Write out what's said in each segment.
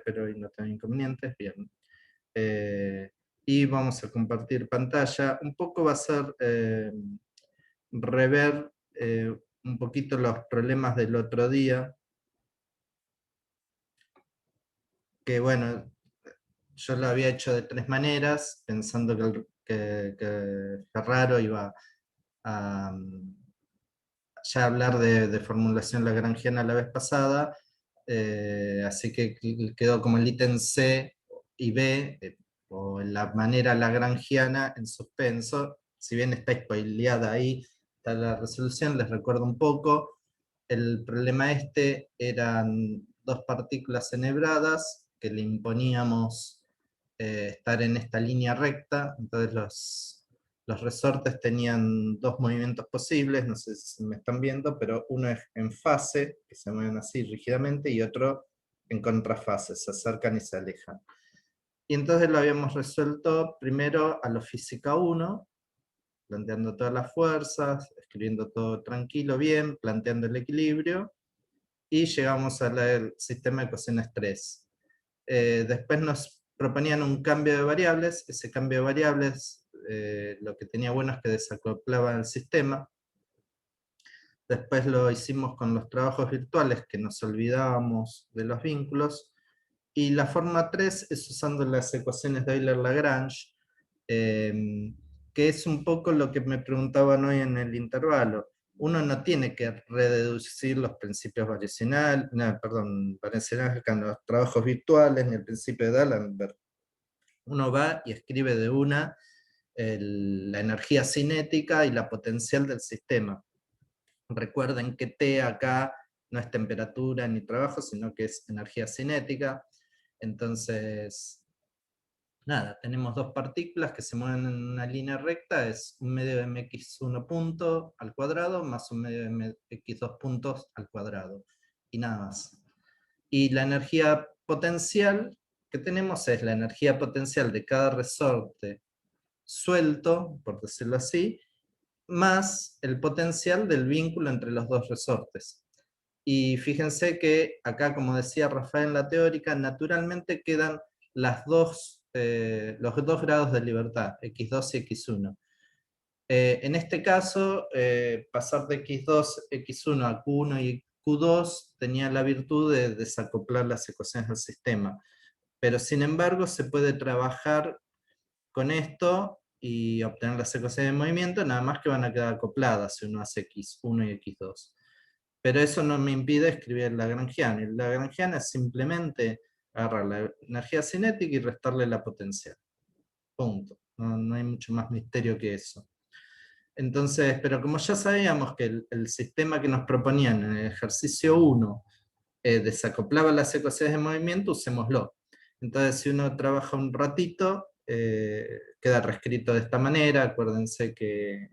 pero hoy no tengo inconvenientes, bien. Y vamos a compartir pantalla. Un poco va a ser rever un poquito los problemas del otro día, que bueno, yo lo había hecho de 3 maneras, pensando que Ferraro iba a ya hablar de formulación lagrangiana la vez pasada, así que quedó como el ítem C y B, o la manera lagrangiana en suspenso. Si bien está spoileada ahí, está la resolución, les recuerdo un poco. El problema eran 2 partículas enhebradas que le imponíamos estar en esta línea recta, entonces los resortes tenían 2 movimientos posibles, no sé si me están viendo, pero uno es en fase, que se mueven así rígidamente, y otro en contrafase, se acercan y se alejan. Y entonces lo habíamos resuelto primero a lo física 1, planteando todas las fuerzas, escribiendo todo tranquilo, bien, planteando el equilibrio, y llegamos al sistema de ecuaciones 3. Después nos proponían un cambio de variables, ese cambio de variables lo que tenía bueno es que desacoplaba el sistema. Después lo hicimos con los trabajos virtuales, que nos olvidábamos de los vínculos, y la forma 3 es usando las ecuaciones de Euler-Lagrange, que es un poco lo que me preguntaban hoy en el intervalo. Uno no tiene que rededucir los principios variacionales, no, perdón, variacionales en los trabajos virtuales, ni el principio de D'Alembert. Uno va y escribe de una la energía cinética y la potencial del sistema. Recuerden que T acá no es temperatura ni trabajo, sino que es energía cinética. Entonces, nada, tenemos 2 partículas que se mueven en una línea recta, es un medio de mx1 punto al cuadrado más un medio de mx2 puntos al cuadrado. Y nada más. Y la energía potencial que tenemos es la energía potencial de cada resorte suelto, por decirlo así, más el potencial del vínculo entre los 2 resortes. Y fíjense que acá, como decía Rafael en la teórica, naturalmente quedan los 2 grados de libertad, x2 y x1. En este caso, pasar de x2, x1 a q1 y q2 tenía la virtud de desacoplar las ecuaciones del sistema. Pero sin embargo, se puede trabajar con esto y obtener las ecuaciones de movimiento, nada más que van a quedar acopladas si uno hace x1 y x2. Pero eso no me impide escribir el lagrangiano. El lagrangiano es simplemente agarrar la energía cinética y restarle la potencial. Punto. No hay mucho más misterio que eso. Entonces, pero como ya sabíamos que el sistema que nos proponían en el ejercicio 1 desacoplaba las ecuaciones de movimiento, usémoslo. Entonces, si uno trabaja un ratito, queda reescrito de esta manera. Acuérdense que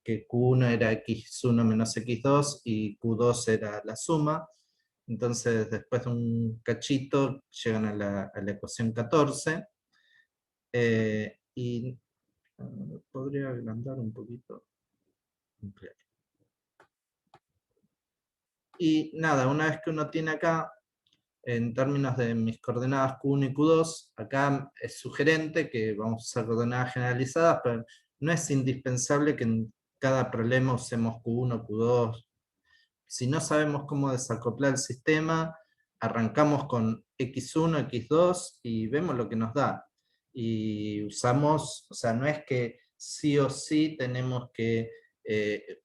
Q1 era x1 menos x2 y Q2 era la suma. Entonces, después de un cachito, llegan a la ecuación 14. Y podría agrandar un poquito. Y nada, una vez que uno tiene acá, en términos de mis coordenadas Q1 y Q2, acá es sugerente que vamos a usar coordenadas generalizadas, pero no es indispensable que en cada problema usemos Q1, Q2. Si no sabemos cómo desacoplar el sistema, arrancamos con X1, X2 y vemos lo que nos da. Y usamos, o sea, no es que sí o sí tenemos que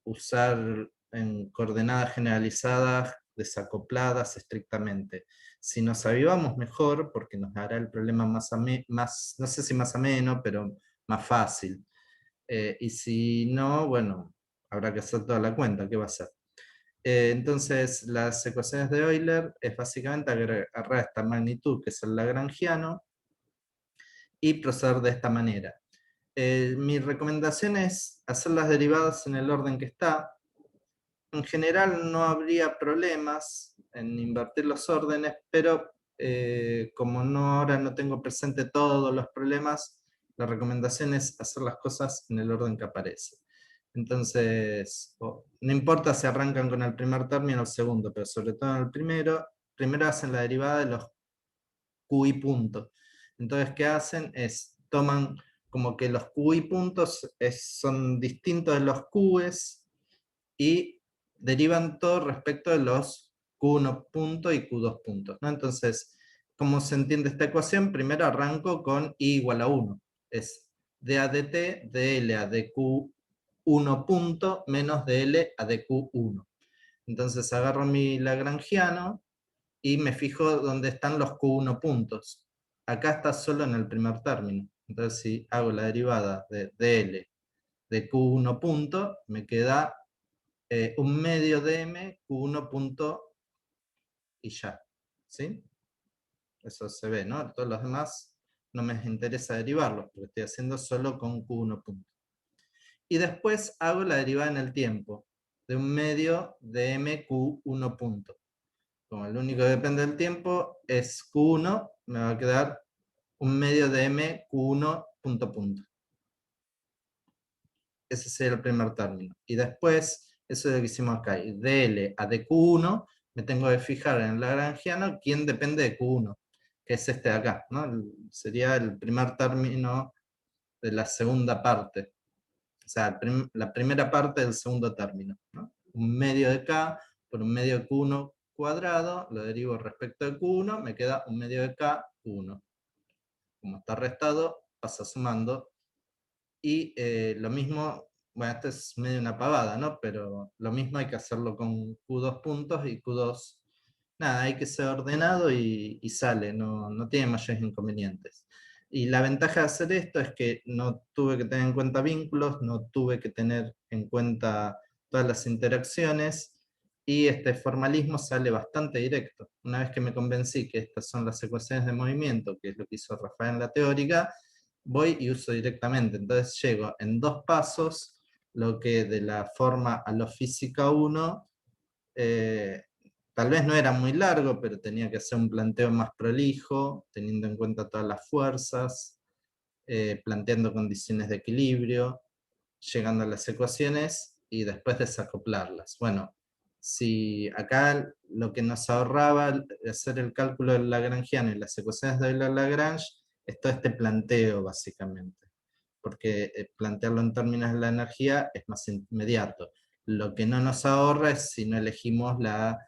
usar en coordenadas generalizadas desacopladas estrictamente. Si nos avivamos mejor, porque nos hará el problema más, no sé si más ameno, pero más fácil. Y si no, bueno, habrá que hacer toda la cuenta, ¿qué va a ser? Entonces, las ecuaciones de Euler es básicamente agarrar esta magnitud, que es el lagrangiano, y proceder de esta manera. Mi recomendación es hacer las derivadas en el orden que está. En general no habría problemas en invertir los órdenes, pero como ahora no tengo presente todos los problemas, la recomendación es hacer las cosas en el orden que aparece. Entonces, no importa si arrancan con el primer término o el segundo, pero sobre todo en el primero hacen la derivada de los Q y punto. Entonces, ¿qué hacen? Toman como que los Q y puntos son distintos de los Qs y derivan todo respecto de los Q1 punto y Q2 puntos, ¿no? Entonces, ¿cómo se entiende esta ecuación? Primero arranco con I igual a 1. Es dA de t de L a dQ1 punto menos de L a dQ1. Entonces agarro mi lagrangiano y me fijo dónde están los Q1 puntos. Acá está solo en el primer término. Entonces si hago la derivada de dl de Q1 punto, me queda un medio de m Q1 punto y ya. ¿Sí? Eso se ve, ¿no? Todos los demás no me interesa derivarlos, porque estoy haciendo solo con Q1 punto. Y después hago la derivada en el tiempo, de un medio de m Q1 punto. Como el único que depende del tiempo es Q1, me va a quedar un medio de m Q1 punto punto. Ese sería el primer término. Y después, eso es lo que hicimos acá, dl a dq1, me tengo que fijar en el lagrangiano quién depende de q1, que es este de acá, ¿no? Sería el primer término de la segunda parte. O sea, la primera parte del segundo término, ¿no? Un medio de k por un medio de q1 cuadrado, lo derivo respecto de q1, me queda un medio de k, q1. Como está restado, pasa sumando. Y lo mismo, bueno, esto es medio una pavada, ¿no? Pero lo mismo hay que hacerlo con q2 puntos y q2. Nada, hay que ser ordenado y sale, no tiene mayores inconvenientes. Y la ventaja de hacer esto es que no tuve que tener en cuenta vínculos, no tuve que tener en cuenta todas las interacciones, y este formalismo sale bastante directo. Una vez que me convencí que estas son las ecuaciones de movimiento, que es lo que hizo Rafael en la teórica, voy y uso directamente. Entonces llego en 2 pasos, lo que de la forma a la física 1, tal vez no era muy largo, pero tenía que hacer un planteo más prolijo, teniendo en cuenta todas las fuerzas, planteando condiciones de equilibrio, llegando a las ecuaciones y después desacoplarlas. Bueno, si acá lo que nos ahorraba hacer el cálculo del lagrangiano y las ecuaciones de Euler-Lagrange es todo este planteo, básicamente. Porque plantearlo en términos de la energía es más inmediato. Lo que no nos ahorra es si no elegimos la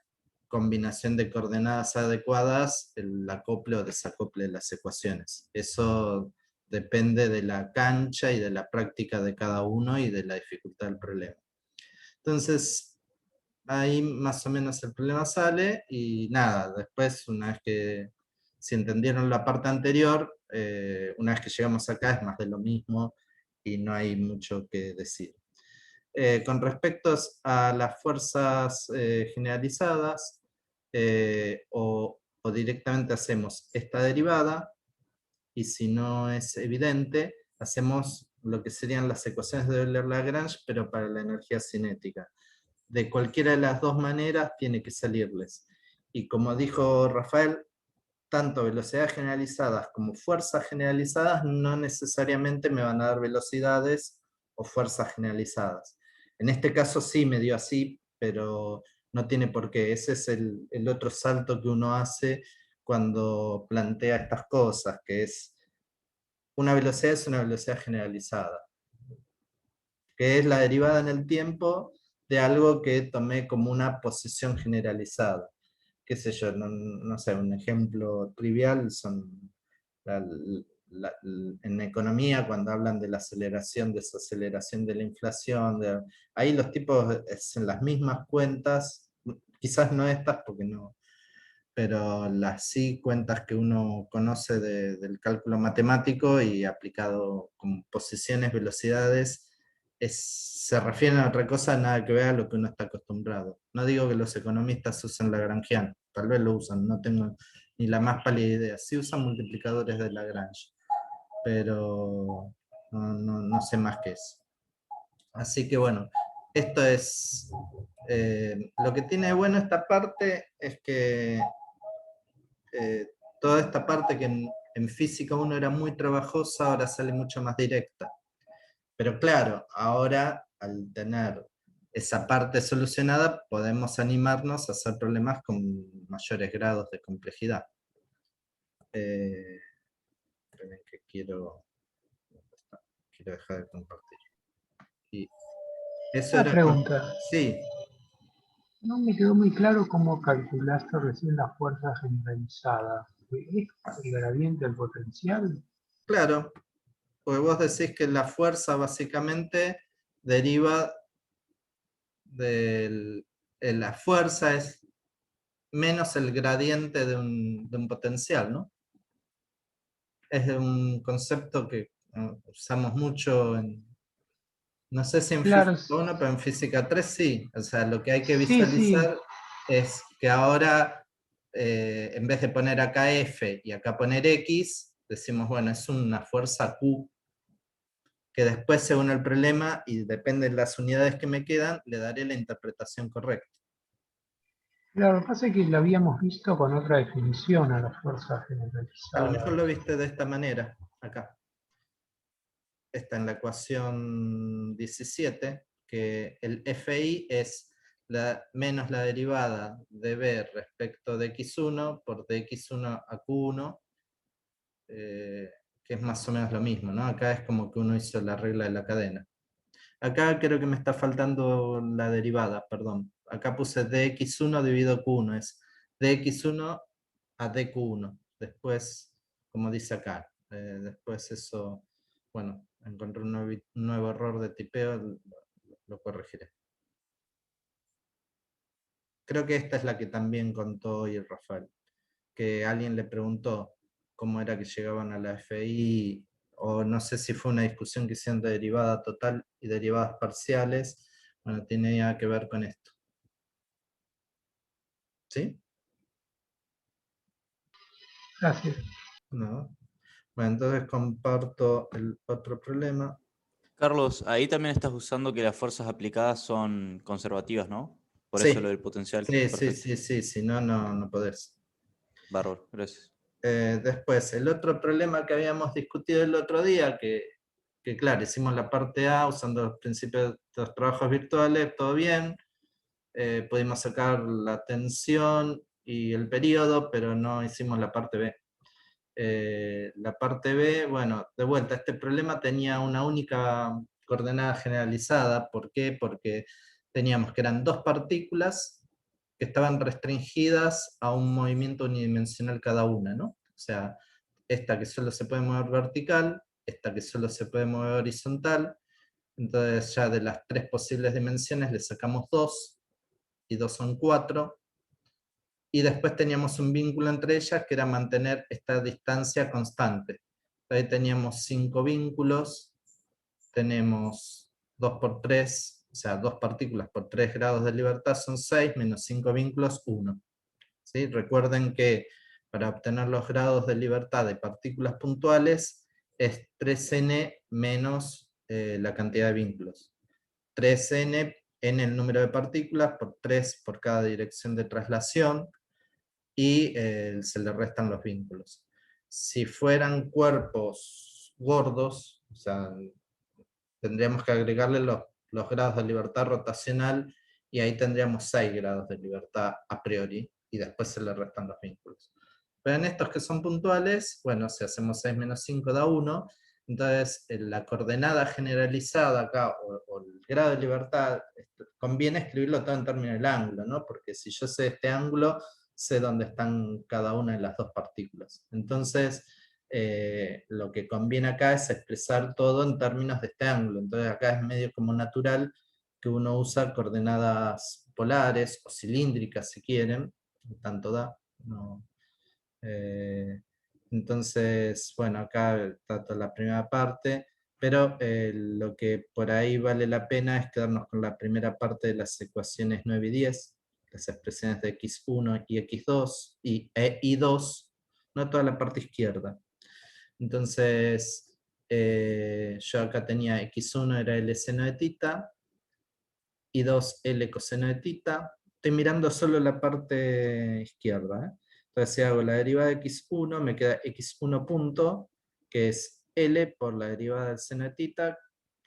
combinación de coordenadas adecuadas, el acople o desacople de las ecuaciones. Eso depende de la cancha y de la práctica de cada uno y de la dificultad del problema. Entonces, ahí más o menos el problema sale y nada, después una vez que, si entendieron la parte anterior, una vez que llegamos acá es más de lo mismo y no hay mucho que decir. Con respecto a las fuerzas generalizadas, o directamente hacemos esta derivada, y si no es evidente, hacemos lo que serían las ecuaciones de Euler-Lagrange, pero para la energía cinética. De cualquiera de las dos maneras tiene que salirles. Y como dijo Rafael, tanto velocidades generalizadas como fuerzas generalizadas no necesariamente me van a dar velocidades o fuerzas generalizadas. En este caso sí me dio así, pero no tiene por qué. Ese es el otro salto que uno hace cuando plantea estas cosas, que es una velocidad es una velocidad generalizada, que es la derivada en el tiempo de algo que tomé como una posición generalizada. Qué sé yo, no sé, un ejemplo trivial son la- en economía cuando hablan de la aceleración, desaceleración de la inflación, ahí los tipos hacen las mismas cuentas, quizás no estas porque no, pero las sí cuentas que uno conoce del cálculo matemático y aplicado con posiciones, velocidades, se refieren a otra cosa, nada que ver a lo que uno está acostumbrado. No digo que los economistas usen Lagrangiano, tal vez lo usan, no tengo ni la más pálida idea. Sí usan multiplicadores de Lagrange, pero no sé más que eso. Así que bueno, esto es lo que tiene de bueno esta parte, es que toda esta parte que en física 1 era muy trabajosa, ahora sale mucho más directa. Pero claro, ahora al tener esa parte solucionada, podemos animarnos a hacer problemas con mayores grados de complejidad. esperen que quiero dejar de compartir. Y eso Una era pregunta. sí. No me quedó muy claro cómo calculaste recién la fuerza generalizada. ¿Es el gradiente del potencial? Claro, porque vos decís que la fuerza básicamente deriva la fuerza es menos el gradiente de un potencial, ¿no? Es un concepto que usamos mucho no sé si en Claro, física 1, pero en física 3 sí. O sea, lo que hay que sí, sí. visualizar es que ahora, en vez de poner acá F y acá poner X, decimos, bueno, es una fuerza Q, que después, según el problema, y depende de las unidades que me quedan, le daré la interpretación correcta. Claro, lo que pasa es que lo habíamos visto con otra definición a la fuerza A lo mejor generalizada. lo viste de esta manera, acá. Está en la ecuación 17, que el FI es menos la derivada de B respecto de X1 por dx1 a Q1, que es más o menos lo mismo, ¿no? Acá es como que uno hizo la regla de la cadena. Acá creo que me está faltando la derivada, perdón. Acá puse dx1 dividido Q1, es dx1 a dq1. Después, como dice acá, después eso, bueno, encontré un nuevo error de tipeo, lo corregiré. Creo que esta es la que también contó hoy Rafael, que alguien le preguntó cómo era que llegaban a la FI, o no sé si fue una discusión que hicieron de derivada total y derivadas parciales. Bueno, tiene ya que ver con esto. ¿Sí? Gracias. No. Bueno, entonces comparto el otro problema. Carlos, ahí también estás usando que las fuerzas aplicadas son conservativas, ¿no? Por eso lo Sí, del potencial. sí, sí, Perfecto. sí, sí, si no, no podés. Bárbaro, gracias. Después, el otro problema que habíamos discutido el otro día, que claro, hicimos la parte A usando los principios de los trabajos virtuales, todo bien, pudimos sacar la tensión y el periodo, pero no hicimos la parte B. La parte B, bueno, de vuelta, este problema tenía una única coordenada generalizada. ¿Por qué? Porque teníamos que eran dos partículas que estaban restringidas a un movimiento unidimensional cada una, ¿no? O sea, esta que solo se puede mover vertical, esta que solo se puede mover horizontal. Entonces ya de las tres posibles dimensiones le sacamos dos, y dos son cuatro, y después teníamos un vínculo entre ellas que era mantener esta distancia constante. Ahí teníamos 5 vínculos, tenemos 2 por 3, o sea, 2 partículas por 3 grados de libertad son 6, menos 5 vínculos, 1. ¿Sí? Recuerden que para obtener los grados de libertad de partículas puntuales es 3n menos la cantidad de vínculos. 3n en el número de partículas por 3 por cada dirección de traslación, y se le restan los vínculos. Si fueran cuerpos gordos, o sea, tendríamos que agregarle los grados de libertad rotacional, y ahí tendríamos 6 grados de libertad a priori, y después se le restan los vínculos. Pero en estos que son puntuales, bueno, si hacemos 6 menos 5 da 1, entonces la coordenada generalizada acá, o el grado de libertad, conviene escribirlo todo en términos del ángulo, ¿no? Porque si yo sé este ángulo, sé dónde están cada una de las dos partículas. Entonces, lo que conviene acá es expresar todo en términos de este ángulo. Entonces acá es medio como natural que uno usa coordenadas polares o cilíndricas si quieren, tanto da. No. Entonces, bueno, acá está toda la primera parte, pero lo que por ahí vale la pena es quedarnos con la primera parte de las ecuaciones 9 y 10, las expresiones de x1 y x2 y y2, no toda la parte izquierda. Entonces, yo acá tenía x1 era L seno de tita, y 2 L coseno de tita. Estoy mirando solo la parte izquierda, ¿eh? Entonces, si hago la derivada de x1, me queda x1 punto, que es L por la derivada del seno de tita,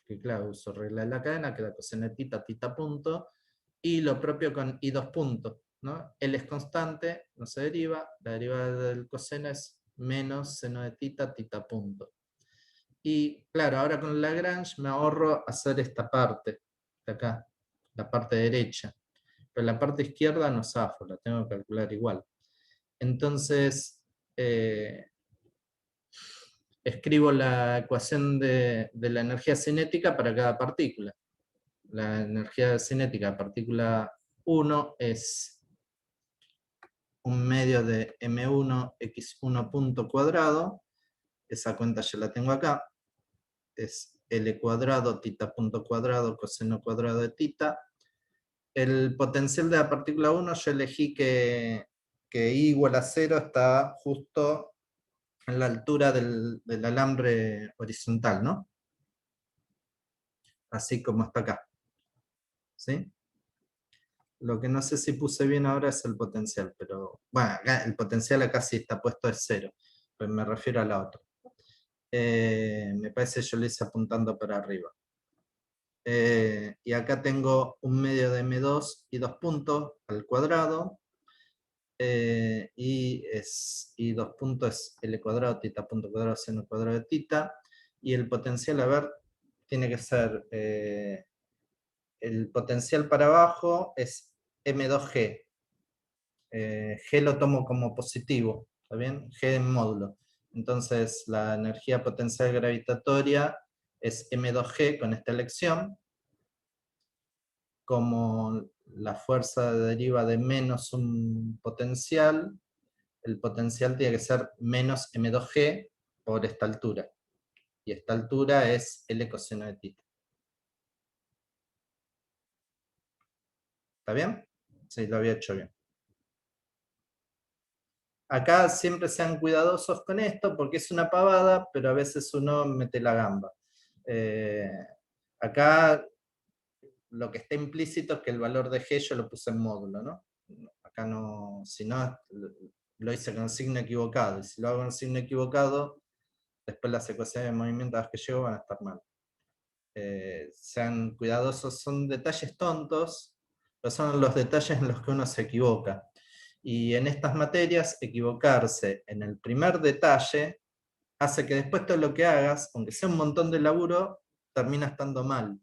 que claro, uso regla de la cadena, queda coseno de tita, tita punto, y lo propio con i2 punto, ¿no? L es constante, no se deriva, la derivada del coseno es menos seno de tita, tita punto. Y claro, ahora con Lagrange me ahorro hacer esta parte, de acá, la parte derecha. Pero la parte izquierda no zafo, la tengo que calcular igual. Entonces, escribo la ecuación de la energía cinética para cada partícula. La energía cinética de partícula 1 es un medio de m1 x1 punto cuadrado, esa cuenta ya la tengo acá, es L cuadrado, tita punto cuadrado, coseno cuadrado de tita. El potencial de la partícula 1 yo elegí que I igual a 0 está justo en la altura del alambre horizontal, ¿no? Así como está acá. ¿Sí? Lo que no sé si puse bien ahora es el potencial, pero bueno, acá, el potencial acá sí está puesto es 0, pero me refiero a la otra. Me parece que yo lo hice apuntando para arriba. Y acá tengo un medio de m2 y 2 puntos al cuadrado, y 2 puntos es L cuadrado, tita punto cuadrado, seno cuadrado de tita, y el potencial, a ver, tiene que ser, el potencial para abajo es M2G, G lo tomo como positivo, ¿está bien? G en módulo. Entonces la energía potencial gravitatoria es M2G con esta elección. Como la fuerza deriva de menos un potencial, el potencial tiene que ser menos M2G por esta altura. Y esta altura es L coseno de tita. ¿Está bien? Sí, lo había hecho bien. Acá siempre sean cuidadosos con esto porque es una pavada, pero a veces uno mete la gamba. Acá lo que está implícito es que el valor de G yo lo puse en módulo, ¿no? Acá no, si no, lo hice con signo equivocado, y si lo hago con signo equivocado, después las ecuaciones de movimiento a las que llego van a estar mal. Sean cuidadosos, son detalles tontos, pero son los detalles en los que uno se equivoca. Y en estas materias, equivocarse en el primer detalle hace que después todo lo que hagas, aunque sea un montón de laburo, termina estando mal.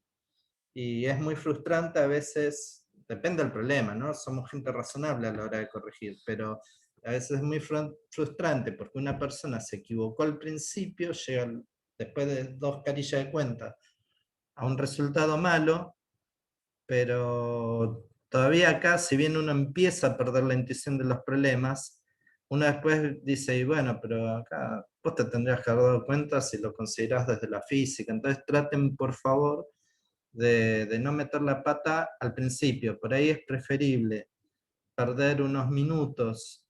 Y es muy frustrante a veces, depende del problema, ¿no? Somos gente razonable a la hora de corregir, pero a veces es muy frustrante porque una persona se equivocó al principio, llega después de 2 carillas de cuenta a un resultado malo, pero todavía acá, si bien uno empieza a perder la intuición de los problemas, uno después dice, y bueno, pero acá vos te tendrías que haber dado cuenta si lo considerás desde la física. Entonces traten, por favor, de no meter la pata al principio. Por ahí es preferible perder unos minutos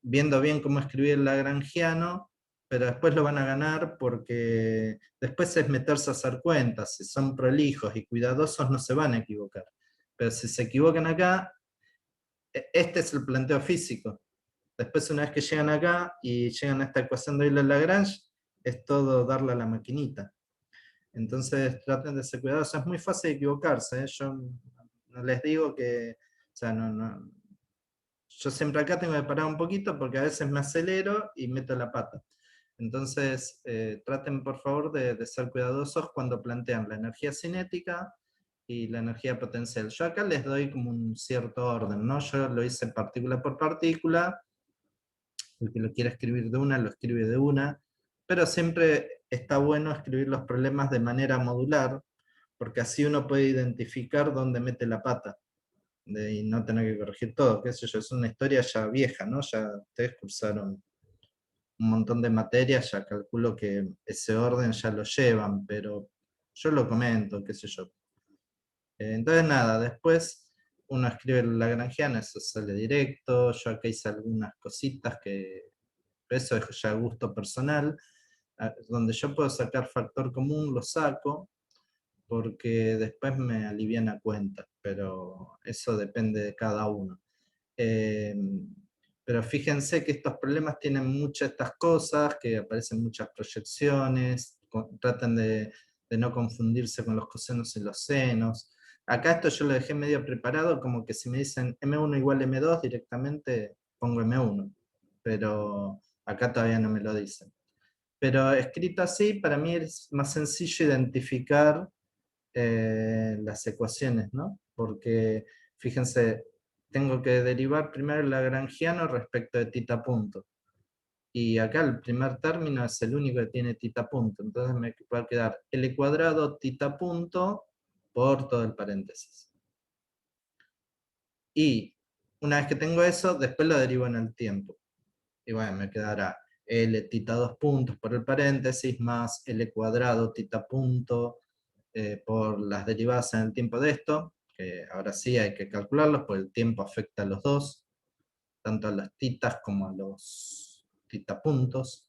viendo bien cómo escribir el lagrangiano, pero después lo van a ganar porque después es meterse a hacer cuentas. Si son prolijos y cuidadosos no se van a equivocar. Pero si se equivocan acá, este es el planteo físico. Después, una vez que llegan acá y llegan a esta ecuación de Euler-Lagrange, es todo darle a la maquinita. Entonces traten de ser cuidadosos. Es muy fácil equivocarse, ¿eh? Yo no les digo que, o sea, yo siempre acá tengo que parar un poquito porque a veces me acelero y meto la pata. Entonces, traten por favor de ser cuidadosos cuando plantean la energía cinética y la energía potencial. Yo acá les doy como un cierto orden, ¿no? Yo lo hice partícula por partícula, el que lo quiera escribir de una, lo escribe de una, pero siempre está bueno escribir los problemas de manera modular, porque así uno puede identificar dónde mete la pata y no tener que corregir todo, qué sé yo, es una historia ya vieja, ¿no? Ya ustedes cursaron un montón de materias, ya calculo que ese orden ya lo llevan, pero yo lo comento, qué sé yo. Entonces nada, después uno escribe el lagrangiano, eso sale directo, yo acá hice algunas cositas que, eso es ya gusto personal, donde yo puedo sacar factor común, lo saco, porque después me alivian a cuenta, pero eso depende de cada uno. Pero fíjense que estos problemas tienen muchas estas cosas, que aparecen muchas proyecciones, tratan de no confundirse con los cosenos y los senos. Acá esto yo lo dejé medio preparado, como que si me dicen M1 igual M2, directamente pongo M1. pero acá todavía no me lo dicen. Pero escrito así, para mí es más sencillo identificar las ecuaciones, ¿no? Porque, fíjense, tengo que derivar primero el lagrangiano respecto de tita punto. Y acá el primer término es el único que tiene tita punto, entonces me va a quedar L cuadrado tita punto por todo el paréntesis. Y una vez que tengo eso, después lo derivo en el tiempo. Y bueno, me quedará L tita 2 puntos por el paréntesis más L cuadrado tita punto por las derivadas en el tiempo de esto, que ahora sí hay que calcularlos, porque el tiempo afecta a los dos, tanto a las titas como a los tita puntos.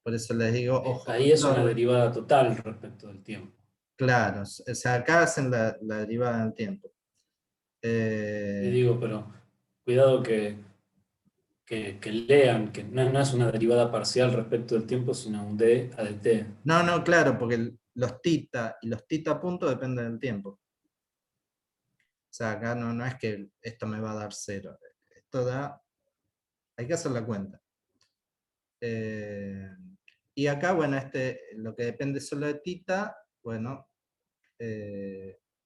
Por eso les digo, ojo con Ahí el es una orden. derivada total respecto del tiempo. Claro, o sea, acá hacen la derivada en el tiempo. Y digo, pero cuidado que lean, que no es una derivada parcial respecto del tiempo, sino un d a dt. No, claro, porque los tita y los tita puntos dependen del tiempo. O sea, acá no es que esto me va a dar 0. Esto da, hay que hacer la cuenta. Y acá, bueno, lo que depende solo de tita, bueno,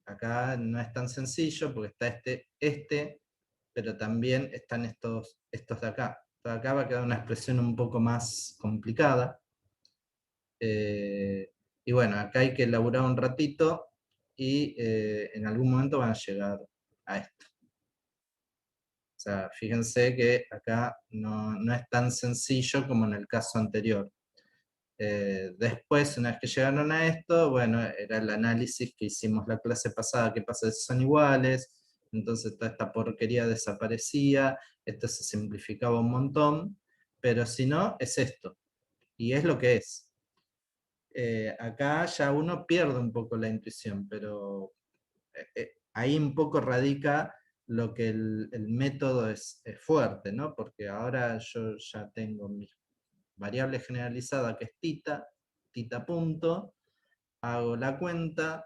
acá no es tan sencillo porque está pero también están estos de acá. Entonces acá va a quedar una expresión un poco más complicada. Y bueno, acá hay que elaborar un ratito y en algún momento van a llegar a esto. O sea, fíjense que acá no es tan sencillo como en el caso anterior. Después, una vez que llegaron a esto, bueno, era el análisis que hicimos la clase pasada, qué pasa si son iguales, entonces toda esta porquería desaparecía, esto se simplificaba un montón, pero si no, es esto, y es lo que es. Acá ya uno pierde un poco la intuición, pero ahí un poco radica lo que el método es fuerte, ¿no? Porque ahora yo ya tengo mi variable generalizada que es tita punto, hago la cuenta,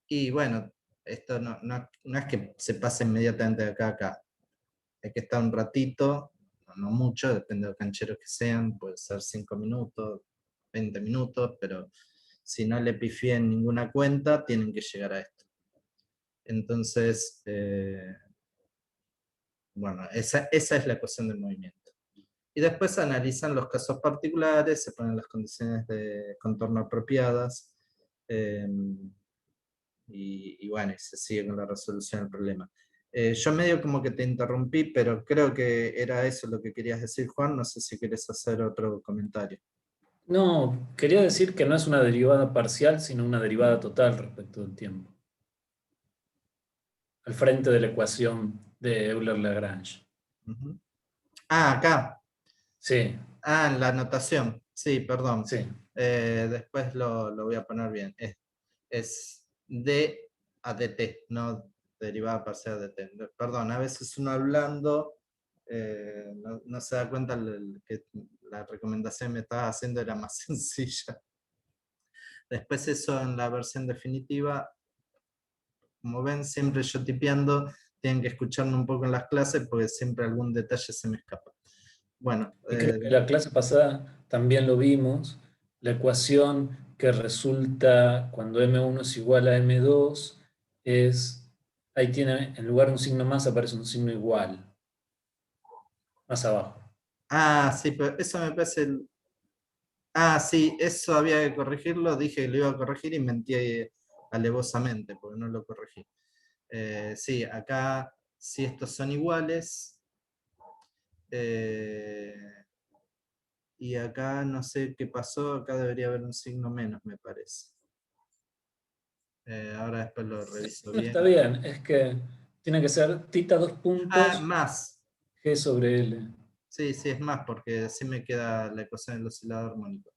y bueno, esto no es que se pase inmediatamente de acá a acá. Hay que estar un ratito, no mucho, depende de los cancheros que sean, puede ser 5 minutos, 20 minutos, pero si no le pifié en ninguna cuenta, tienen que llegar a esto. Entonces, bueno, esa es la ecuación del movimiento. Y después analizan los casos particulares, se ponen las condiciones de contorno apropiadas, y bueno, y se sigue con la resolución del problema. Yo medio como que te interrumpí, pero creo que era eso lo que querías decir, Juan. No sé si quieres hacer otro comentario. No, quería decir que no es una derivada parcial, sino una derivada total respecto del tiempo. Al frente de la ecuación de Euler-Lagrange. Ujú. Acá. Sí, En la anotación. Sí, perdón. sí. Después lo voy a poner bien. Es d a dt, no derivada parcial de t. Perdón, a veces uno hablando no se da cuenta que la recomendación que me estaba haciendo era más sencilla. Después eso en la versión definitiva, como ven, siempre yo tipeando, tienen que escucharme un poco en las clases porque siempre algún detalle se me escapa. Bueno, Y creo que la clase pasada también lo vimos, la ecuación que resulta cuando M1 es igual a M2 es, ahí tiene, en lugar de un signo más aparece un signo igual, más abajo. sí, pero eso me parece sí, eso había que corregirlo, dije que lo iba a corregir y mentí alevosamente, porque no lo corregí. Sí, acá, si estos son iguales, y acá no sé qué pasó, acá debería haber un signo menos, me parece. Ahora después lo reviso No bien. está bien, es que tiene que ser tita 2 puntos Más. G sobre L. Sí, es más, porque así me queda la ecuación del oscilador armónico.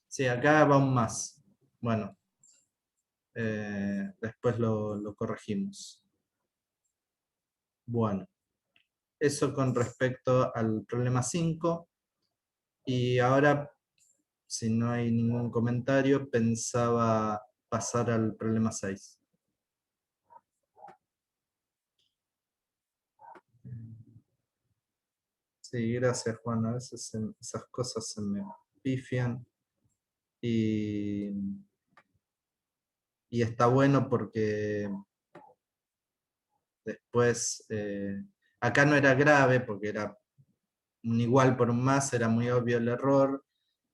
Sí, acá va un más. Bueno, después lo corregimos. Bueno, eso con respecto al problema 5. Y ahora, si no hay ningún comentario, pensaba pasar al problema 6. Sí, gracias, Juan. A veces esas cosas se me pifian. Y está bueno porque después, acá no era grave porque era un igual por un más, era muy obvio el error,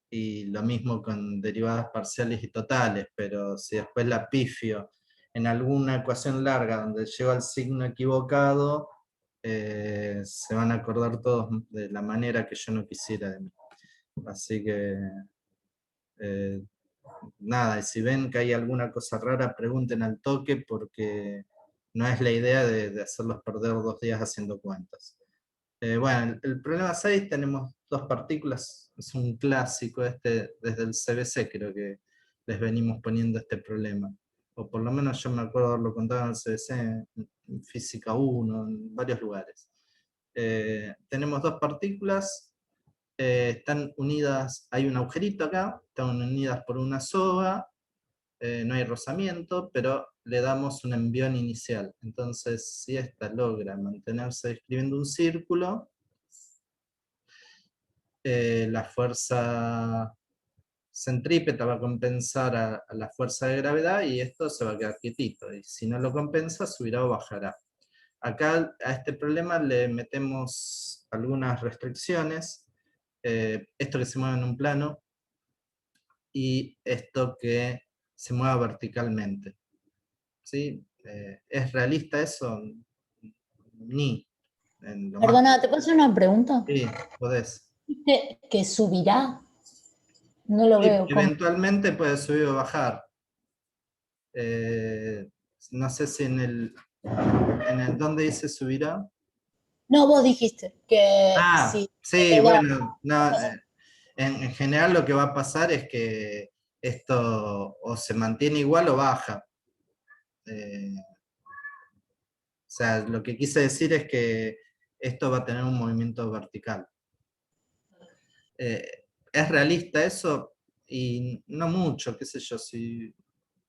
y lo mismo con derivadas parciales y totales, pero si después la pifio en alguna ecuación larga donde llego al signo equivocado, se van a acordar todos de la manera que yo no quisiera de mí. Así que, nada, y si ven que hay alguna cosa rara, pregunten al toque, porque no es la idea de hacerlos perder 2 días haciendo cuentas. Bueno, el problema 6 tenemos 2 partículas, es un clásico desde el CBC, creo que les venimos poniendo este problema. O por lo menos yo me acuerdo haberlo contado en el CBC, en Física 1, en varios lugares. Tenemos 2 partículas, están unidas, hay un agujerito acá, están unidas por una soga, no hay rozamiento, pero le damos un envión inicial. Entonces, si esta logra mantenerse escribiendo un círculo, la fuerza centrípeta va a compensar a la fuerza de gravedad y esto se va a quedar quietito. Y si no lo compensa, subirá o bajará. Acá a este problema le metemos algunas restricciones. Esto que se mueve en un plano y esto que se mueva verticalmente. ¿Sí? ¿Es realista eso? Ni. Perdona, ¿te puedo hacer una pregunta? Sí, podés. ¿Dijiste que subirá? No lo Sí, veo. ¿Cómo? eventualmente puede subir o bajar. No sé si en el ¿dónde dice subirá? No, vos dijiste que Ah, si sí, bueno, no, en general lo que va a pasar es que esto o se mantiene igual o baja. O sea, lo que quise decir es que esto va a tener un movimiento vertical. ¿Es realista eso? Y no mucho, qué sé yo, si,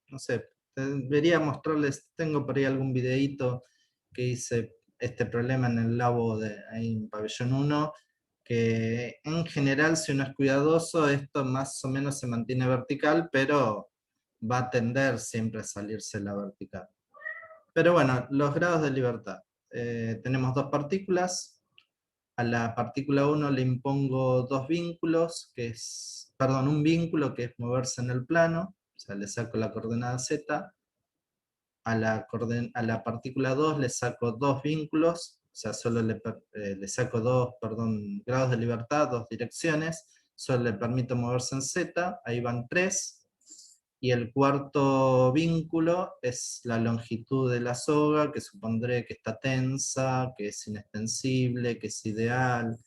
no sé, debería mostrarles, tengo por ahí algún videíto que hice este problema en el labo ahí en Pabellón 1, que en general si uno es cuidadoso, esto más o menos se mantiene vertical, pero va a tender siempre a salirse la vertical. Pero bueno, los grados de libertad. Tenemos 2 partículas. A la partícula 1 le impongo 2 vínculos, un vínculo que es moverse en el plano, o sea, le saco la coordenada z. A la partícula 2 le saco 2 vínculos, o sea, solo le saco 2 grados de libertad, 2 direcciones, solo le permito moverse en z, ahí van 3. Y el cuarto vínculo es la longitud de la soga, que supondré que está tensa, que es inextensible, que es ideal,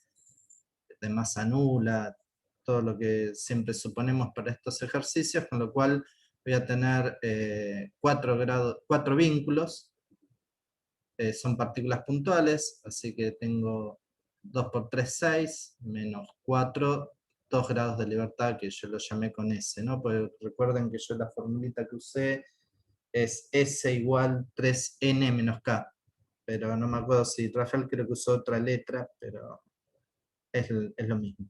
de masa nula, todo lo que siempre suponemos para estos ejercicios, con lo cual voy a tener 4 vínculos, son partículas puntuales, así que tengo 2 por 3, 6, menos 4, 2 grados de libertad, que yo lo llamé con S, ¿no? Porque recuerden que yo la formulita que usé es S igual 3N menos K, pero no me acuerdo si Rafael creo que usó otra letra, pero es lo mismo.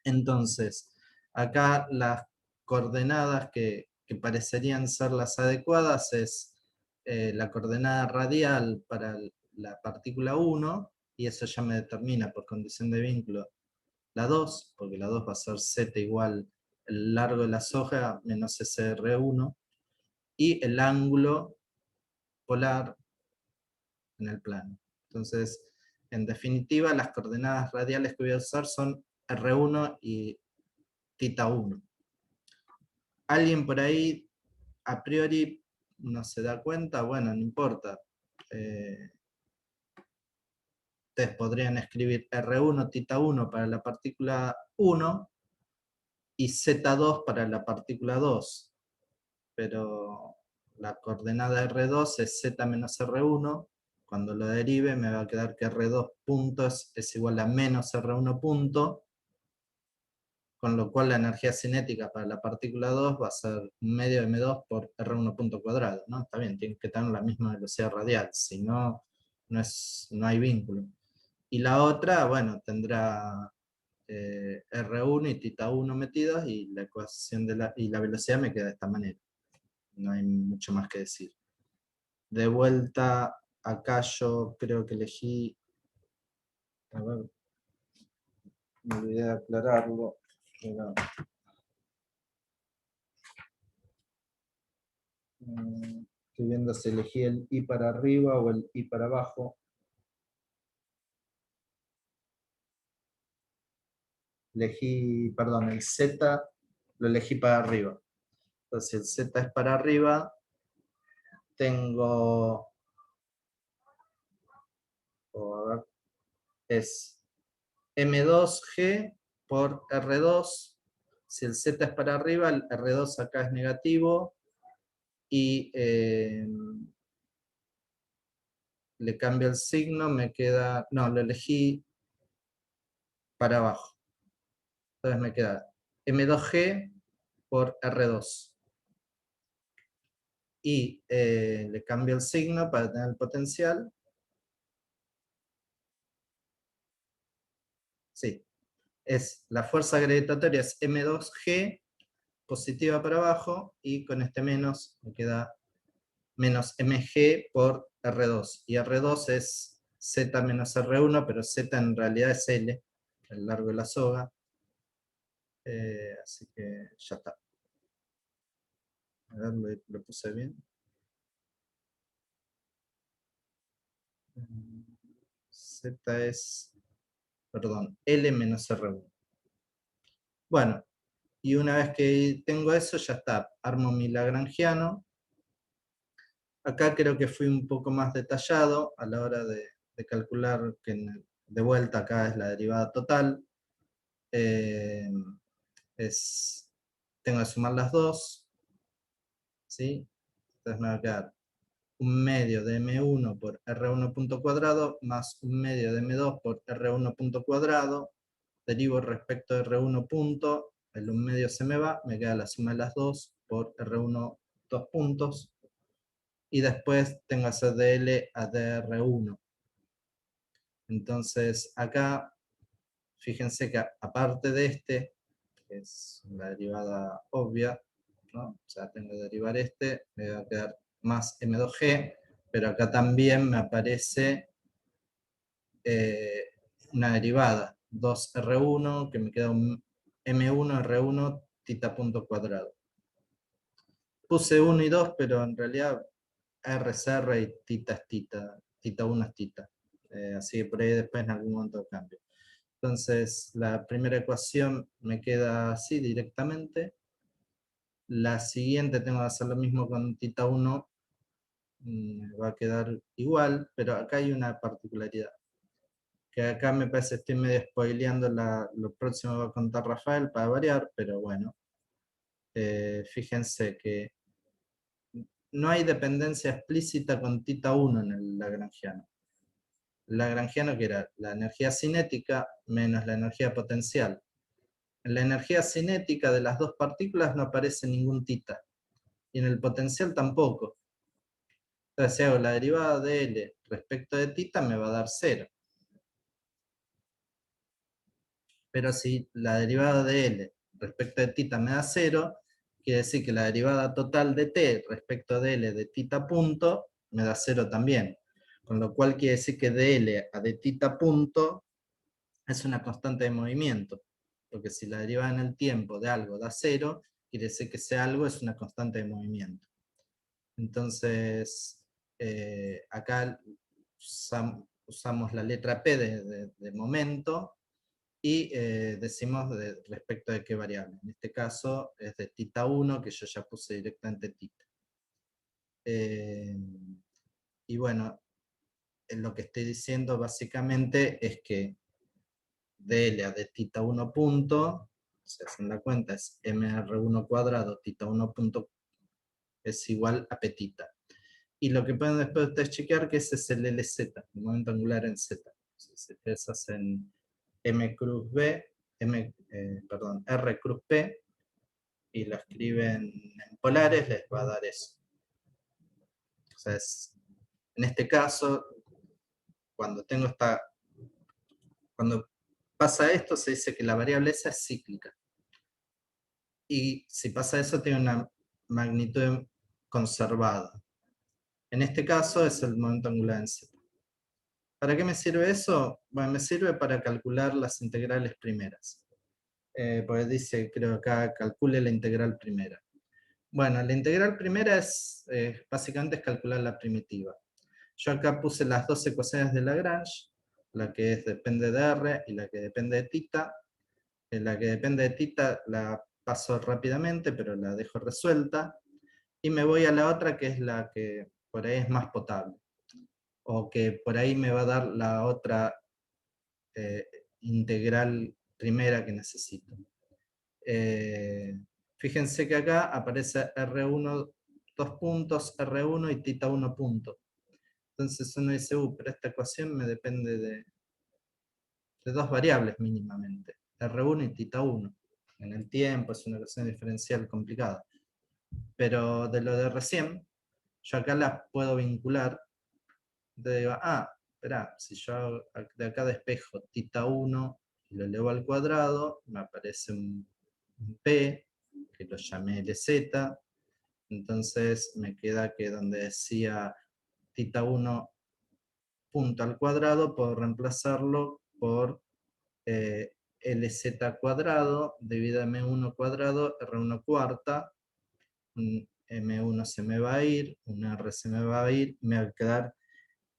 Entonces, acá las coordenadas que parecerían ser las adecuadas es la coordenada radial para la partícula 1, y eso ya me determina por condición de vínculo la 2, porque la 2 va a ser z igual el largo de la soja menos SR1, y el ángulo polar en el plano. Entonces, en definitiva, las coordenadas radiales que voy a usar son R1 y θ1. ¿Alguien por ahí a priori no se da cuenta? Bueno, no importa. Ustedes podrían escribir R1, θ1 para la partícula 1 y Z2 para la partícula 2. Pero la coordenada R2 es Z menos R1. Cuando lo derive me va a quedar que R2 puntos es igual a menos R1 punto, con lo cual la energía cinética para la partícula 2 va a ser medio m2 por R1 punto cuadrado, ¿no? Está bien, tiene que tener la misma velocidad radial, si no, no hay vínculo. Y la otra, bueno, tendrá R1 y θ1 metidos, y la ecuación y la velocidad me queda de esta manera. No hay mucho más que decir. De vuelta, acá yo creo que elegí, a ver, me olvidé de aclararlo, pero, estoy viendo si elegí el I para arriba o el I para abajo. Elegí, perdón, el Z lo elegí para arriba. Entonces el Z es para arriba, tengo, a ver, es M2G por R2. Si el Z es para arriba, el R2 acá es negativo, y le cambio el signo, me queda, no, lo elegí para abajo. Entonces me queda M2G por R2. Y le cambio el signo para tener el potencial. Sí, es la fuerza gravitatoria es M2G, positiva para abajo, y con este menos me queda menos mg por R2. Y R2 es Z menos R1, pero Z en realidad es L, el largo de la soga. Así que ya está. A ver, lo puse bien. Z es, perdón, L menos R1. Bueno, y una vez que tengo eso, ya está. Armo mi lagrangiano. Acá creo que fui un poco más detallado a la hora de calcular que de vuelta acá es la derivada total. Tengo que sumar las dos, ¿sí? Entonces me va a quedar un medio de M1 por R1 punto cuadrado más un medio de M2 por R1 punto cuadrado. Derivo respecto de R1 punto, el un medio se me va, me queda la suma de las dos por R1 dos puntos. Y después tengo que hacer de L a DR1. Entonces acá, fíjense que aparte de este, que es la derivada obvia, ¿no? O sea, tengo que derivar este, me va a quedar más M2G, pero acá también me aparece una derivada, 2R1, que me queda un M1R1 θ punto cuadrado. Puse 1 y 2, pero en realidad R es R y θ es θ, θ1 es θ. Así que por ahí después en algún momento cambio. Entonces la primera ecuación me queda así directamente. La siguiente tengo que hacer lo mismo con θ1, va a quedar igual, pero acá hay una particularidad. Que acá me parece estoy medio spoileando lo próximo que va a contar Rafael para variar, pero bueno. Fíjense que no hay dependencia explícita con θ1 en el lagrangiano. El lagrangiano, que era la energía cinética menos la energía potencial. En la energía cinética de las dos partículas no aparece ningún θ, y en el potencial tampoco. Entonces, si hago la derivada de L respecto de θ, me va a dar 0. Pero si la derivada de L respecto de θ me da 0, quiere decir que la derivada total de t respecto de L de θ punto me da 0 también. Con lo cual quiere decir que de L a de θ punto es una constante de movimiento. Porque si la derivada en el tiempo de algo da 0, quiere decir que ese algo es una constante de movimiento. Entonces, acá usamos la letra P de momento, y decimos respecto de qué variable. En este caso es de θ1, que yo ya puse directamente θ. Y bueno, lo que estoy diciendo básicamente es que de L a de θ1 punto, se hacen la cuenta, es mr1 cuadrado θ1 punto es igual a p θ. Y lo que pueden después ustedes chequear que ese es el LZ, el momento angular en Z. Si ustedes hacen M cruz B, R cruz P, y lo escriben en polares, les va a dar eso. O sea, en este caso, cuando tengo esta Cuando pasa esto, se dice que la variable esa es cíclica. Y si pasa eso, tiene una magnitud conservada. En este caso es el momento angular en Z. ¿Para qué me sirve eso? Bueno, me sirve para calcular las integrales primeras. Porque dice, creo acá, calcule la integral primera. Bueno, la integral primera es, básicamente es calcular la primitiva. Yo acá puse las dos ecuaciones de Lagrange, la que depende de R y la que depende de θ. La que depende de θ la paso rápidamente, pero la dejo resuelta. Y me voy a la otra, que es la que por ahí es más potable. O que por ahí me va a dar la otra integral primera que necesito. Fíjense que acá aparece R1 dos puntos, R1 y θ1 punto. Entonces uno dice, pero esta ecuación me depende de dos variables mínimamente, R1 y θ1. En el tiempo es una ecuación diferencial complicada. Pero de lo de recién, yo acá las puedo vincular. Entonces digo, espera, si yo de acá despejo θ1 y lo elevo al cuadrado, me aparece un P, que lo llamé LZ. Entonces me queda que donde decía θ1 punto al cuadrado, puedo reemplazarlo por LZ cuadrado dividido M1 cuadrado, R1 cuarta, un M1 se me va a ir, un R se me va a ir, me va a quedar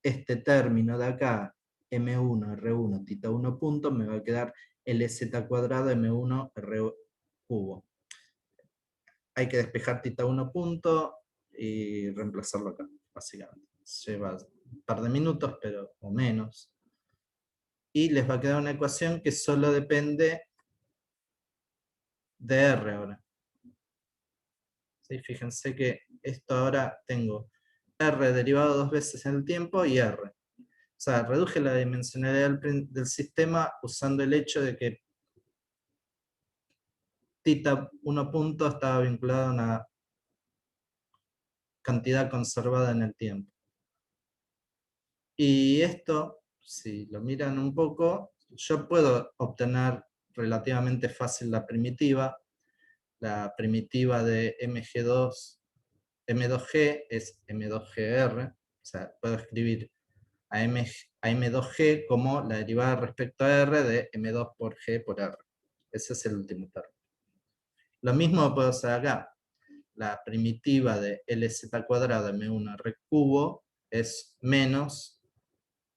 este término de acá, M1, R1, θ1 punto, me va a quedar LZ cuadrado, M1, R cubo. Hay que despejar θ1 punto y reemplazarlo acá, básicamente. Lleva un par de minutos, pero o menos. Y les va a quedar una ecuación que solo depende de R ahora. ¿Sí? Fíjense que esto ahora tengo R derivado dos veces en el tiempo y R. O sea, reduje la dimensionalidad del sistema usando el hecho de que θ1 punto estaba vinculado a una cantidad conservada en el tiempo. Y esto, si lo miran un poco, yo puedo obtener relativamente fácil la primitiva. La primitiva de M2G es M2GR. O sea, puedo escribir a M2G como la derivada respecto a R de M2 por G por R. Ese es el último término. Lo mismo puedo hacer acá. La primitiva de LZ cuadrado M1 R cubo es menos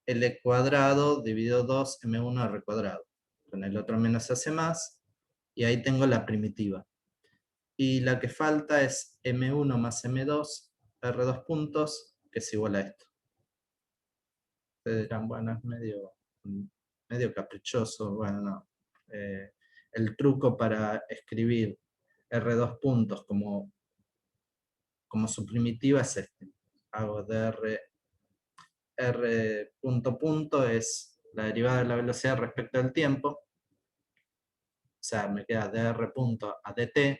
L cuadrado dividido 2 M1 R cuadrado. Con el otro menos se hace más, y ahí tengo la primitiva. Y la que falta es M1 más M2, R2 puntos, que es igual a esto. Ustedes dirán, bueno, es medio caprichoso. Bueno, no. El truco para escribir R2 puntos como su primitiva es este. Hago de R punto punto es la derivada de la velocidad respecto al tiempo. O sea, me queda dr punto a dt,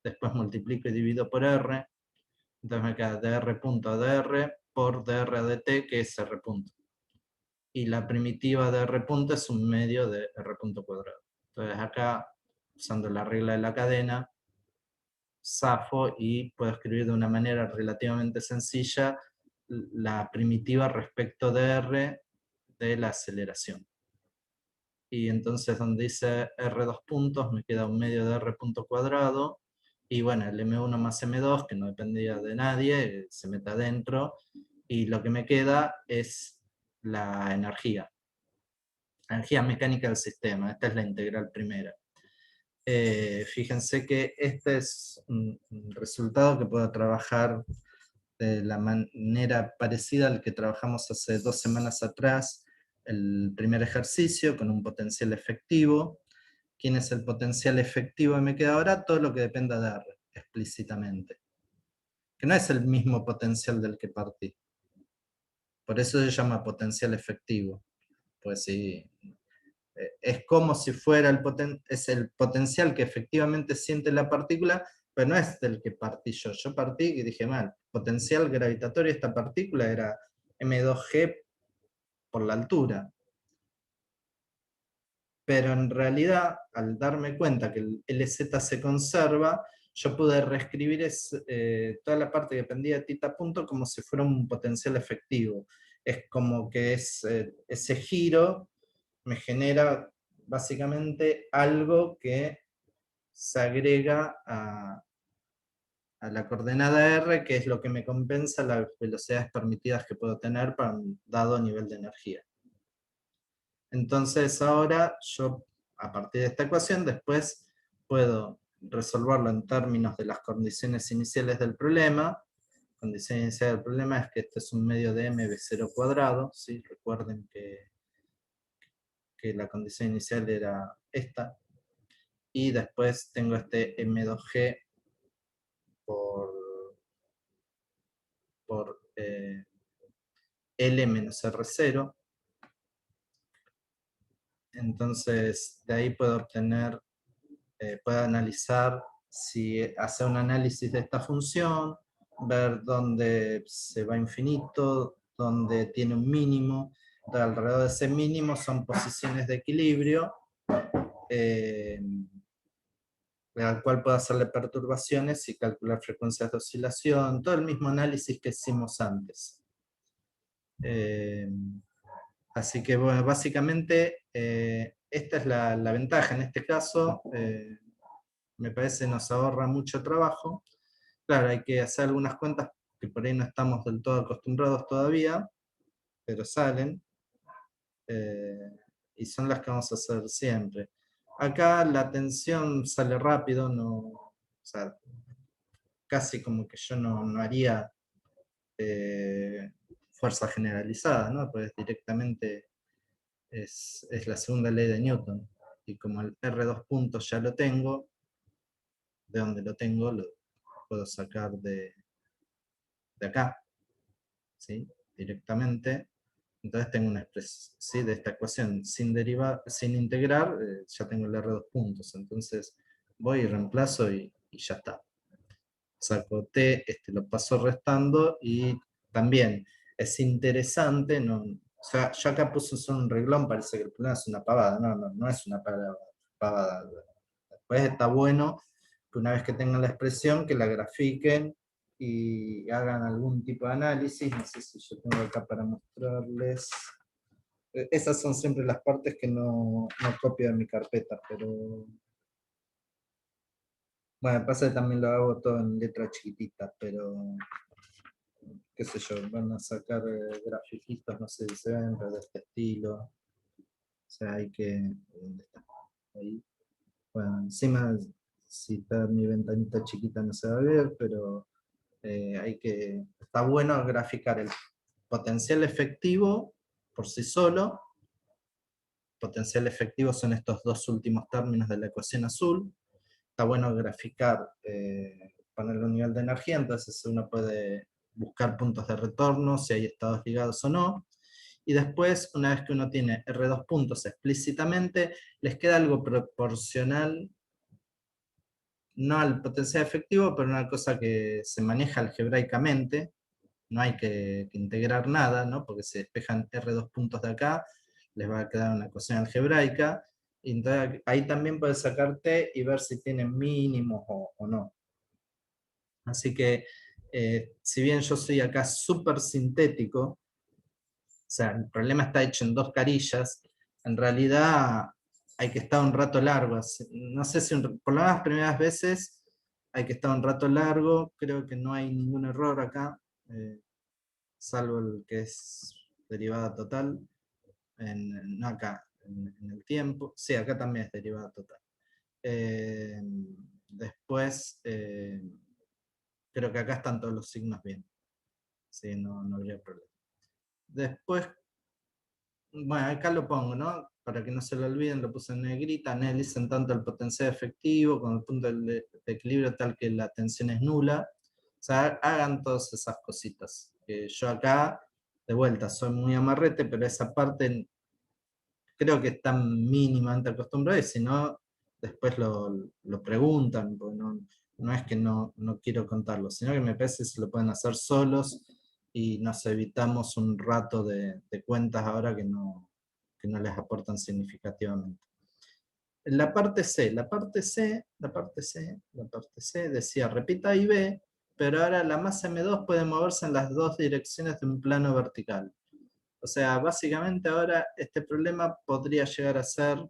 después multiplico y divido por r, entonces me queda dr punto a dr por dr a dt, que es r punto. Y la primitiva de r punto es un medio de r punto cuadrado. Entonces acá, usando la regla de la cadena, zafo y puedo escribir de una manera relativamente sencilla la primitiva respecto de r de la aceleración. Y entonces donde dice R2 puntos me queda un medio de R punto cuadrado, y bueno, el M1 más M2, que no dependía de nadie, se mete adentro, y lo que me queda es la energía mecánica del sistema. Esta es la integral primera. Fíjense que este es un resultado que puedo trabajar de la manera parecida al que trabajamos hace 2 semanas atrás, el primer ejercicio con un potencial efectivo. ¿Quién es el potencial efectivo que me queda ahora? Todo lo que dependa de R, explícitamente. Que no es el mismo potencial del que partí. Por eso se llama potencial efectivo. Pues sí, es como si fuera es el potencial que efectivamente siente la partícula, pero no es del que partí yo. Yo partí y dije, mal, potencial gravitatorio de esta partícula era M2G por la altura. pero en realidad, al darme cuenta que el LZ se conserva, yo pude reescribir toda la parte que dependía de θ punto como si fuera un potencial efectivo. Es como que ese giro me genera básicamente algo que se agrega a la coordenada R, que es lo que me compensa las velocidades permitidas que puedo tener para un dado nivel de energía. Entonces ahora yo, a partir de esta ecuación, después puedo resolverlo en términos de las condiciones iniciales del problema. Condición inicial del problema es que este es un medio de mv0 cuadrado, ¿sí? Recuerden que la condición inicial era esta. Y después tengo este m2g por L menos R0. Entonces, de ahí puedo obtener, puedo analizar, hacer un análisis de esta función, ver dónde se va infinito, dónde tiene un mínimo. Entonces, alrededor de ese mínimo son posiciones de equilibrio, al cual puedo hacerle perturbaciones y calcular frecuencias de oscilación, todo el mismo análisis que hicimos antes. Así que bueno, básicamente esta es la ventaja. En este caso, me parece nos ahorra mucho trabajo. Claro, hay que hacer algunas cuentas que por ahí no estamos del todo acostumbrados todavía, pero salen, y son las que vamos a hacer siempre. Acá la tensión sale rápido, o sea, casi como que yo no haría fuerza generalizada, ¿no? Pues directamente es la segunda ley de Newton. Y como el R2 puntos ya lo tengo, de donde lo tengo, lo puedo sacar de acá, ¿sí? Directamente. Entonces tengo una expresión, ¿sí? De esta ecuación sin integrar, ya tengo el R2 puntos. Entonces voy y reemplazo y ya está. Saco T, lo paso restando, y también es interesante, o sea, yo acá puse solo un reglón, parece que el problema es una pavada, no es una pavada. Después está bueno que una vez que tengan la expresión, que la grafiquen y hagan algún tipo de análisis. No sé si yo tengo acá para mostrarles. Esas son siempre las partes que no copio de mi carpeta, pero bueno, pasa que también lo hago todo en letra chiquitita, pero qué sé yo, van a sacar grafiquitos, no sé si se ven, pero de este estilo. O sea, hay que... ¿Dónde está? Ahí. Bueno, encima, si está mi ventanita chiquita no se va a ver, pero está bueno graficar el potencial efectivo por sí solo. Potencial efectivo son estos dos últimos términos de la ecuación azul. Está bueno graficar, ponerle un nivel de energía, entonces uno puede buscar puntos de retorno, si hay estados ligados o no. Y después, una vez que uno tiene R2 puntos explícitamente, les queda algo proporcional, no al potencial efectivo, pero una cosa que se maneja algebraicamente. No hay que integrar nada, ¿no? Porque se despejan R2 puntos de acá, les va a quedar una ecuación algebraica, y entonces ahí también puedes sacar T y ver si tienen mínimos o no. Así que, si bien yo soy acá súper sintético, o sea, el problema está hecho en dos carillas, en realidad hay que estar un rato largo. No sé si por las primeras veces hay que estar un rato largo, creo que no hay ningún error acá, salvo el que es derivada total, no acá, en el tiempo. Sí, acá también es derivada total. Después, creo que acá están todos los signos bien. Sí, no habría problema. Después, bueno, acá lo pongo, ¿no? Para que no se lo olviden, lo puse en negrita. Analicen tanto el potencial efectivo con el punto de equilibrio tal que la tensión es nula. O sea, hagan todas esas cositas. Yo acá, de vuelta, soy muy amarrete, pero esa parte creo que está mínimamente acostumbrado, y si no, después lo preguntan, porque no es que no quiero contarlo, sino que me parece que se lo pueden hacer solos, y nos evitamos un rato de cuentas ahora que no les aportan significativamente. En la parte C decía repita A y B, pero ahora la masa M2 puede moverse en las dos direcciones de un plano vertical. O sea, básicamente ahora este problema podría llegar a ser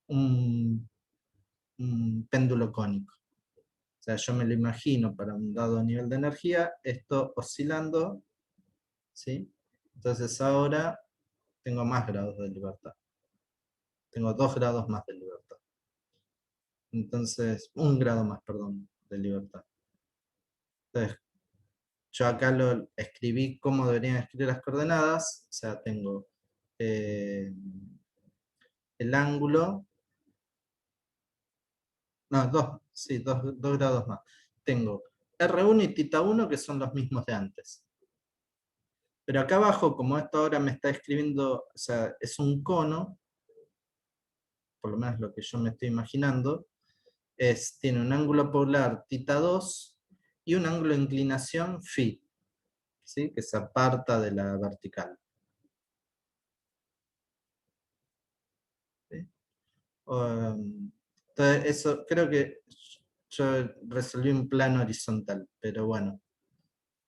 un péndulo cónico. O sea, yo me lo imagino para un dado nivel de energía, esto oscilando, ¿sí? Entonces ahora tengo más grados de libertad. Tengo 2 grados más de libertad. Entonces, 1 grado más, perdón, de libertad. Entonces, yo acá lo escribí cómo deberían escribir las coordenadas. O sea, tengo el ángulo. No, 2 grados más. Tengo R1 y θ1 que son los mismos de antes. Pero acá abajo, como esto ahora me está escribiendo, o sea, es un cono, por lo menos lo que yo me estoy imaginando, tiene un ángulo polar θ2 y un ángulo de inclinación φ, ¿sí? Que se aparta de la vertical. ¿Sí? Entonces, eso creo que yo resolví un plano horizontal, pero bueno.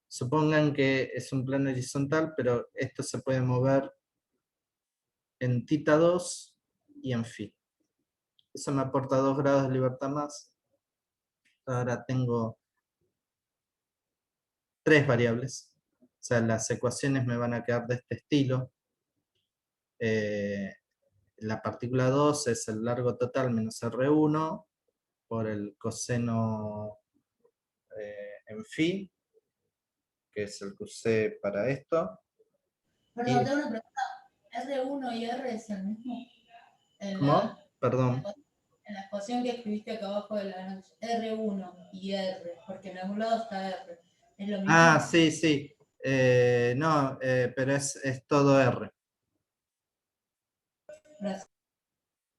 Supongan que es un plano horizontal, pero esto se puede mover en θ2 y en φ. Eso me aporta 2 grados de libertad más. Ahora tengo 3 variables. O sea, las ecuaciones me van a quedar de este estilo. La partícula 2 es el largo total menos R1 por el coseno en φ, que es el que usé para esto. Perdón, tengo una pregunta. ¿R1 y R es el mismo? ¿Cómo? Perdón. En la ecuación que escribiste acá abajo de la R1 y R, porque en algún lado está R. ¿Es lo mismo? Ah, sí, sí. No, pero es todo R. Gracias.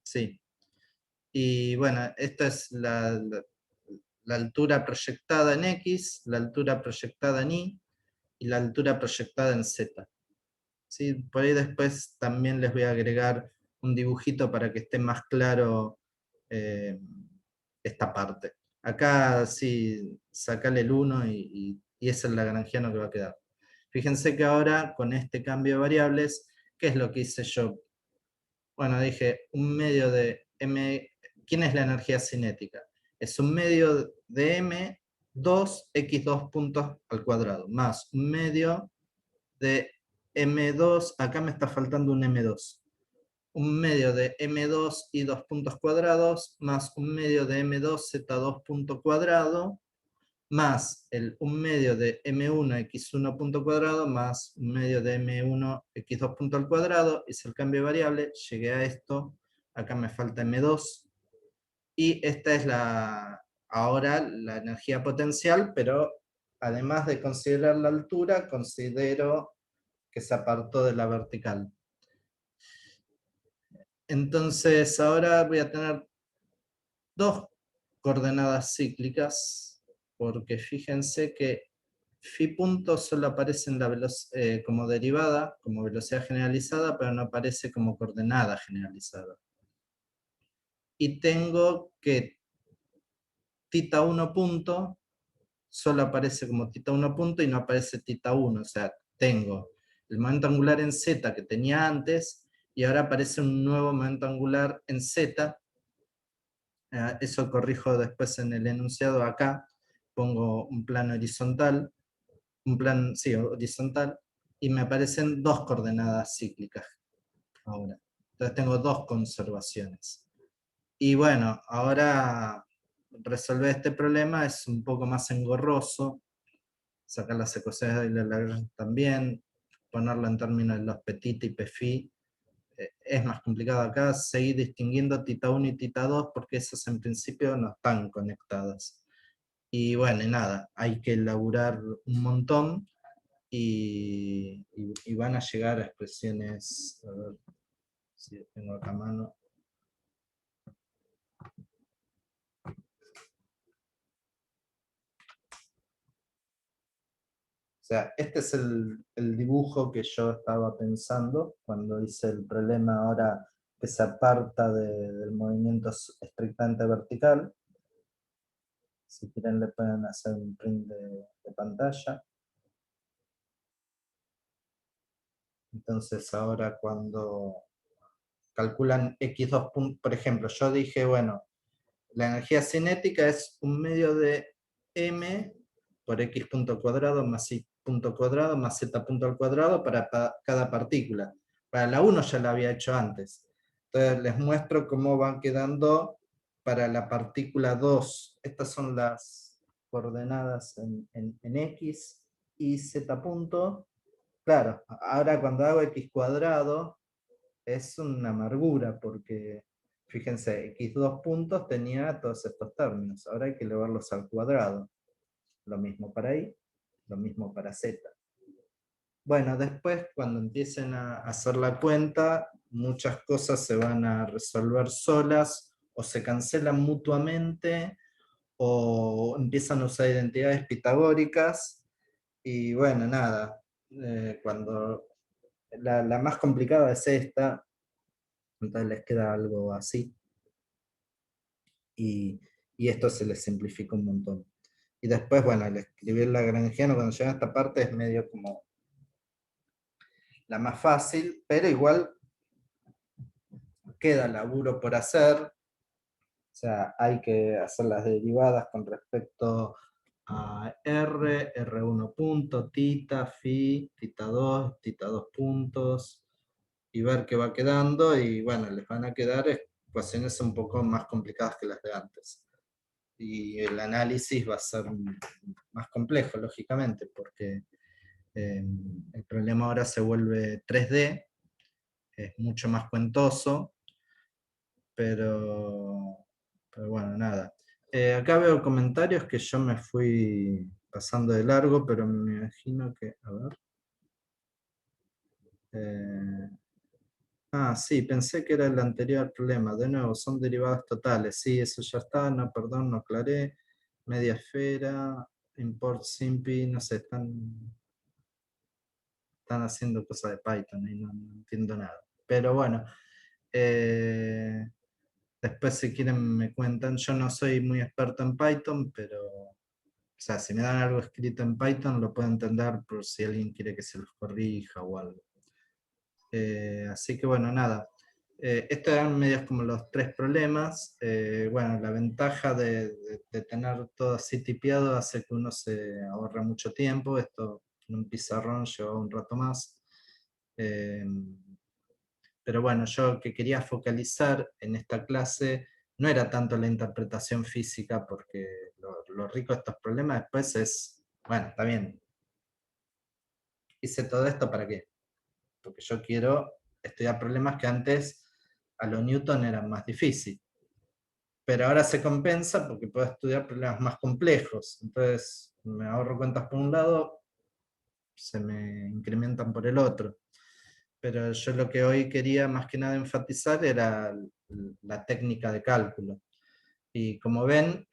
Sí. Y bueno, esta es la altura proyectada en X, la altura proyectada en Y y la altura proyectada en Z. ¿Sí? Por ahí después también les voy a agregar un dibujito para que esté más claro esta parte. Acá sí, sacale el 1 y es el lagrangiano que va a quedar. Fíjense que ahora con este cambio de variables, ¿qué es lo que hice yo? Bueno, dije un medio de m. ¿Quién es la energía cinética? Es un medio de m 2x2 puntos al cuadrado, más un medio de m2, acá me está faltando un m2. Un medio de m2 y 2 puntos cuadrados, más un medio de m2 z2 punto cuadrado, más un medio de m1 x1 punto cuadrado, más un medio de m1 x2 punto al cuadrado, hice el cambio de variable, llegué a esto, acá me falta m2, y esta es ahora la energía potencial, pero además de considerar la altura, considero que se apartó de la vertical. Entonces ahora voy a tener 2 coordenadas cíclicas, porque fíjense que phi punto solo aparece en como derivada, como velocidad generalizada, pero no aparece como coordenada generalizada. Y tengo que θ1 punto solo aparece como θ1 punto y no aparece θ1, o sea, tengo el momento angular en z que tenía antes, y ahora aparece un nuevo momento angular en z. Eso corrijo después en el enunciado acá, pongo un plano horizontal, sí, horizontal, y me aparecen 2 coordenadas cíclicas ahora. Entonces tengo 2 conservaciones. Y bueno, ahora resolver este problema es un poco más engorroso, sacar las ecuaciones de Lagrange también, ponerlo en términos de los petit y phi. Es más complicado acá seguir distinguiendo θ1 y θ2 porque esas en principio no están conectadas. Y bueno, y nada, hay que elaborar un montón y van a llegar a expresiones, a ver si tengo acá a mano. sea, este es el dibujo que yo estaba pensando cuando hice el problema ahora que se aparta del movimiento estrictamente vertical. Si quieren le pueden hacer un print de pantalla. Entonces ahora cuando calculan x2 puntos, por ejemplo, yo dije, bueno, la energía cinética es un medio de m por x punto al cuadrado más y punto al cuadrado más z punto al cuadrado para cada partícula. Para la 1 ya la había hecho antes. Entonces les muestro cómo van quedando para la partícula 2. Estas son las coordenadas en x y z punto. Claro, ahora cuando hago x cuadrado es una amargura porque, fíjense, x2 puntos tenía todos estos términos, ahora hay que elevarlos al cuadrado. Lo mismo para y, lo mismo para z. Bueno, después cuando empiecen a hacer la cuenta, muchas cosas se van a resolver solas, o se cancelan mutuamente, o empiezan a usar identidades pitagóricas, y bueno, nada, cuando la más complicada es esta, entonces les queda algo así. Y esto se les simplifica un montón. Y después, bueno, el escribir lagrangiano cuando llega a esta parte es medio como la más fácil, pero igual queda laburo por hacer. O sea, hay que hacer las derivadas con respecto a R, R1 punto, tita, phi, tita 2 puntos, y ver qué va quedando, y bueno, les van a quedar ecuaciones un poco más complicadas que las de antes. Y el análisis va a ser más complejo, lógicamente, porque el problema ahora se vuelve 3D, es mucho más cuentoso, pero bueno, nada. Acá veo comentarios que yo me fui pasando de largo, pero me imagino que, a ver. Sí, pensé que era el anterior problema. De nuevo, son derivadas totales. Sí, eso ya está. No, perdón, no aclaré. Media esfera, import simpi, no sé, están haciendo cosas de Python y no entiendo nada. Pero bueno, después si quieren me cuentan. Yo no soy muy experto en Python, pero o sea, si me dan algo escrito en Python lo puedo entender por si alguien quiere que se los corrija o algo. Así que bueno, nada. Estos eran medios como los 3 problemas. Bueno, la ventaja de tener todo así tipeado hace que uno se ahorre mucho tiempo. Esto en un pizarrón lleva un rato más. Pero bueno, yo que quería focalizar en esta clase no era tanto la interpretación física, porque lo rico de estos problemas después es, bueno, está bien. Hice todo esto ¿para qué? Porque yo quiero estudiar problemas que antes a lo Newton eran más difíciles. Pero ahora se compensa porque puedo estudiar problemas más complejos. Entonces me ahorro cuentas por un lado, se me incrementan por el otro. Pero yo lo que hoy quería más que nada enfatizar era la técnica de cálculo. Y como ven,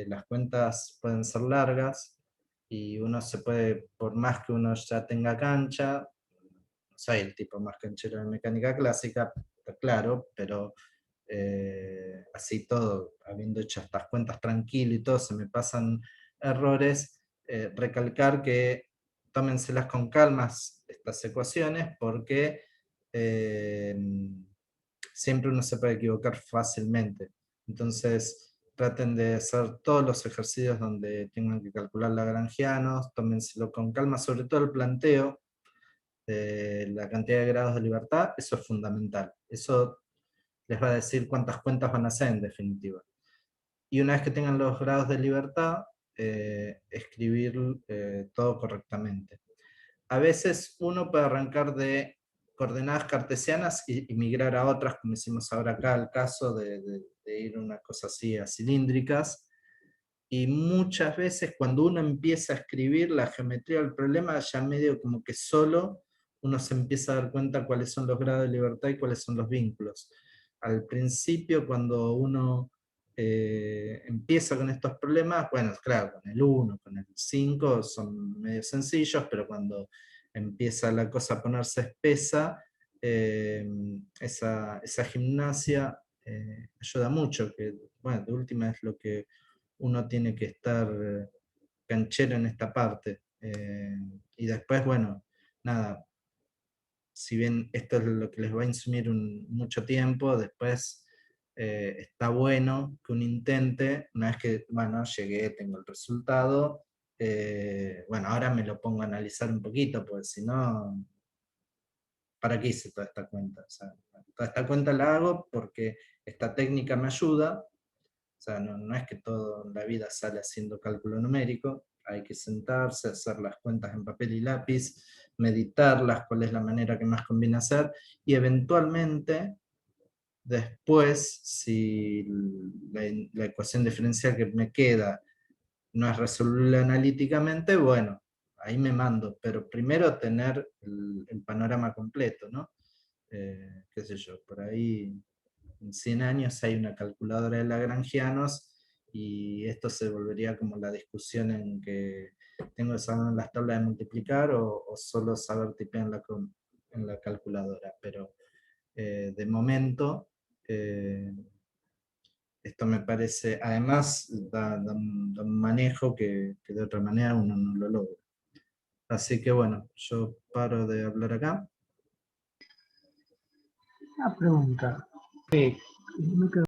las cuentas pueden ser largas y uno se puede, por más que uno ya tenga cancha, no soy el tipo más canchero de mecánica clásica, está claro, pero así todo, habiendo hecho estas cuentas tranquilo y todo, se me pasan errores, recalcar que tómenselas con calmas estas ecuaciones, porque siempre uno se puede equivocar fácilmente. Entonces, traten de hacer todos los ejercicios donde tengan que calcular lagrangianos, tómenselo con calma, sobre todo el planteo, la cantidad de grados de libertad, eso es fundamental. Eso les va a decir cuántas cuentas van a hacer en definitiva. Y una vez que tengan los grados de libertad, escribir todo correctamente. A veces uno puede arrancar de coordenadas cartesianas y migrar a otras, como hicimos ahora acá, el caso de ir una cosa así a cilíndricas. Y muchas veces cuando uno empieza a escribir la geometría del problema, ya medio como que solo uno se empieza a dar cuenta cuáles son los grados de libertad y cuáles son los vínculos. Al principio, cuando uno empieza con estos problemas, bueno, claro, con el 1, con el 5 son medio sencillos, pero cuando empieza la cosa a ponerse espesa, esa gimnasia ayuda mucho, que bueno, de última es lo que uno tiene que estar canchero en esta parte. Y después, bueno, nada, si bien esto es lo que les va a insumir mucho tiempo, después está bueno que uno intente, una vez que, bueno, llegué, tengo el resultado, bueno, ahora me lo pongo a analizar un poquito, porque si no, ¿para qué hice toda esta cuenta? O sea, toda esta cuenta la hago porque esta técnica me ayuda. O sea, no es que todo en la vida sale haciendo cálculo numérico, hay que sentarse, hacer las cuentas en papel y lápiz, meditarlas, cuál es la manera que más conviene hacer, y eventualmente, después, si la ecuación diferencial que me queda no es resoluble analíticamente, bueno, ahí me mando, pero primero tener el panorama completo, ¿no? Qué sé yo, por ahí en 100 años hay una calculadora de Lagrangianos y esto se volvería como la discusión en que tengo que saber las tablas de multiplicar o solo saber tipear en la calculadora, pero de momento esto me parece, además da un manejo que de otra manera uno no lo logra. Así que bueno, yo paro de hablar acá. Una pregunta. Me quedó